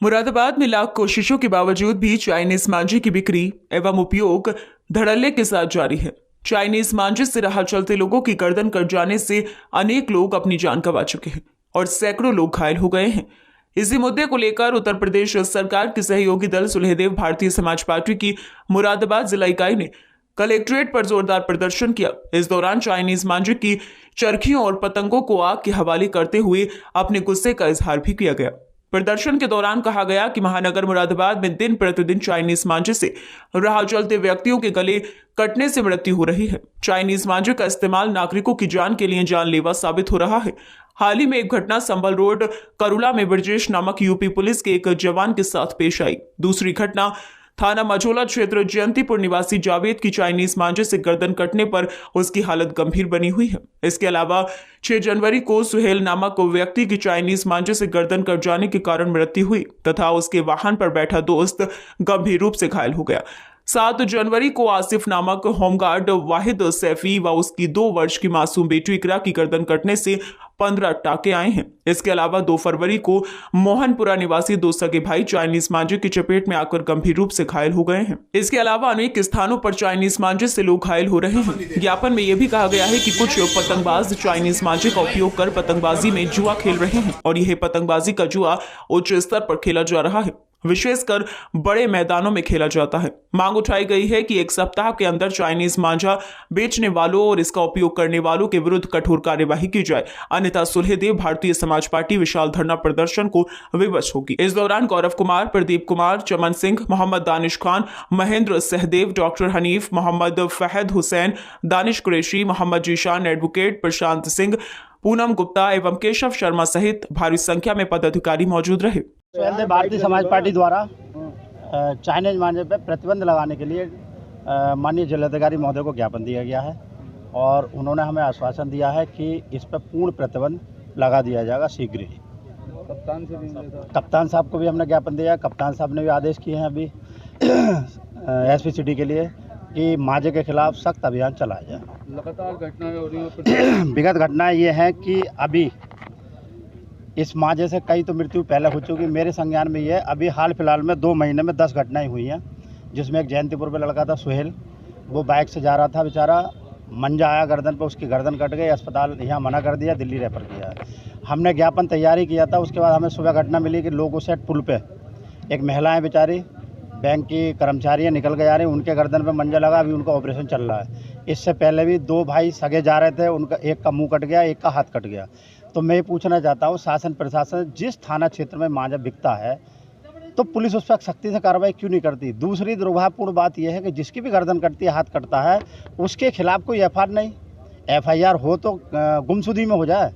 मुरादाबाद में लाख कोशिशों के बावजूद भी चाइनीज मांझे की बिक्री एवं उपयोग धड़ल्ले के साथ जारी है। चाइनीज मांझे से राह चलते लोगों की गर्दन कट जाने से अनेक लोग अपनी जान गंवा चुके हैं और सैकड़ों लोग घायल हो गए हैं। इसी मुद्दे को लेकर उत्तर प्रदेश सरकार के सहयोगी दल सुलहदेव भारतीय समाज पार्टी की मुरादाबाद जिला इकाई ने कलेक्ट्रेट पर जोरदार प्रदर्शन किया। इस दौरान चाइनीज मांझे की चरखियों और पतंगों को आग के हवाले करते हुए अपने गुस्से का इजहार भी किया गया। प्रदर्शन के दौरान कहा गया कि महानगर मुरादाबाद में दिन प्रतिदिन चाइनीज मांझे से राह चलते व्यक्तियों के गले कटने से मृत्यु हो रही है। चाइनीज मांझे का इस्तेमाल नागरिकों की जान के लिए जानलेवा साबित हो रहा है। हाल ही में एक घटना संबल रोड करुला में ब्रजेश नामक यूपी पुलिस के एक जवान के साथ पेश आई। दूसरी घटना थाना मझोला क्षेत्र जयंतीपुर निवासी जावेद की चाइनीज मांझे से गर्दन कटने पर उसकी हालत गंभीर बनी हुई है। इसके अलावा 6 जनवरी को सुहेल नामक व्यक्ति की चाइनीज मांझे से गर्दन कट जाने के कारण मृत्यु हुई तथा उसके वाहन पर बैठा दोस्त गंभीर रूप से घायल हो गया। 7 जनवरी को आसिफ नामक होमगार्ड वाहिद सैफी व उसकी 2 वर्ष की मासूम बेटी इकरा की गर्दन कटने से 15 टाके आए हैं। इसके अलावा 2 फरवरी को मोहनपुरा निवासी 2 सगे भाई चाइनीज मांझे की चपेट में आकर गंभीर रूप से घायल हो गए हैं। इसके अलावा अनेक स्थानों पर चाइनीज मांझे से लोग घायल हो रहे हैं। ज्ञापन में यह भी कहा गया है कि कुछ पतंगबाज चाइनीज मांझे का उपयोग कर पतंगबाजी में जुआ खेल रहे हैं और यह पतंगबाजी का जुआ उच्च स्तर पर खेला जा रहा है, विशेषकर बड़े मैदानों में खेला जाता है। मांग उठाई गई है कि 1 सप्ताह के अंदर चाइनीज मांझा बेचने वालों और इसका उपयोग करने वालों के विरुद्ध कठोर कार्यवाही की जाए, अन्यथा सुलहदेव भारतीय समाज पार्टी विशाल धरना प्रदर्शन को विवश होगी। इस दौरान गौरव कुमार, प्रदीप कुमार, चमन सिंह, मोहम्मद दानिश खान, महेंद्र सहदेव, डॉक्टर हनीफ, मोहम्मद फहद हुसैन, दानिश कुरैशी, मोहम्मद जीशान, एडवोकेट प्रशांत सिंह, पूनम गुप्ता एवं केशव शर्मा सहित भारी संख्या में पदाधिकारी मौजूद रहे। सुलहदेव भारतीय समाज पार्टी द्वारा चाइनीज मांझे पर प्रतिबंध लगाने के लिए माननीय जिलाधिकारी महोदय को ज्ञापन दिया गया है और उन्होंने हमें आश्वासन दिया है कि इस पर पूर्ण प्रतिबंध लगा दिया जाएगा शीघ्र ही। कप्तान साहब को भी हमने ज्ञापन दिया है। कप्तान साहब ने भी आदेश किए हैं अभी एसपी सिटी के लिए कि मांझे के खिलाफ सख्त अभियान चलाया जाए। लगातार घटनाएं हो रही हैं। विगत घटनाएं ये हैं कि अभी इस मांझे से कई तो मृत्यु पहले हो चुकी। मेरे संज्ञान में ये अभी हाल फिलहाल में 2 महीने में 10 घटनाएं हुई हैं, जिसमें एक जयंतीपुर में लड़का था सुहेल, वो बाइक से जा रहा था, बेचारा मंजा आया गर्दन पर, उसकी गर्दन कट गई, अस्पताल यहाँ मना कर दिया, दिल्ली रेफर किया। हमने ज्ञापन तैयारी किया था, उसके बाद हमें सुबह घटना मिली कि लोगों से पुल पे एक महिलाएँ बेचारी बैंक की कर्मचारियाँ निकल के जा रही, उनके गर्दन पर मंजा लगा, अभी उनका ऑपरेशन चल रहा है। इससे पहले भी 2 भाई सगे जा रहे थे, उनका एक का मुँह कट गया, एक का हाथ कट गया। तो मैं ये पूछना चाहता हूँ, शासन प्रशासन जिस थाना क्षेत्र में मांझा बिकता है तो पुलिस उस पर सख्ती से कार्रवाई क्यों नहीं करती? दूसरी दुर्भाग्यपूर्ण बात यह है कि जिसकी भी गर्दन कटती है, हाथ कटता है, उसके खिलाफ कोई एफआईआर नहीं। एफआईआर हो तो गुमशुदगी में हो जाए,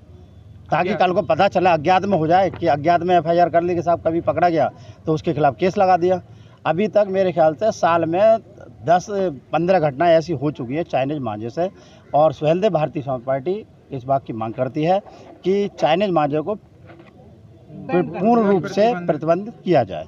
ताकि कल को पता चला, अज्ञात में हो जाए कि अज्ञात में एफआईआर कर ली कि साहब कभी पकड़ा गया तो उसके खिलाफ केस लगा दिया। अभी तक मेरे ख्याल से साल में 10-15 घटनाएं ऐसी हो चुकी है चाइनीज मांझे से, और सुलहदेव भारतीय समाज पार्टी इस बात की मांग करती है कि चाइनीज मांझे को पूर्ण रूप से प्रतिबंध किया जाए।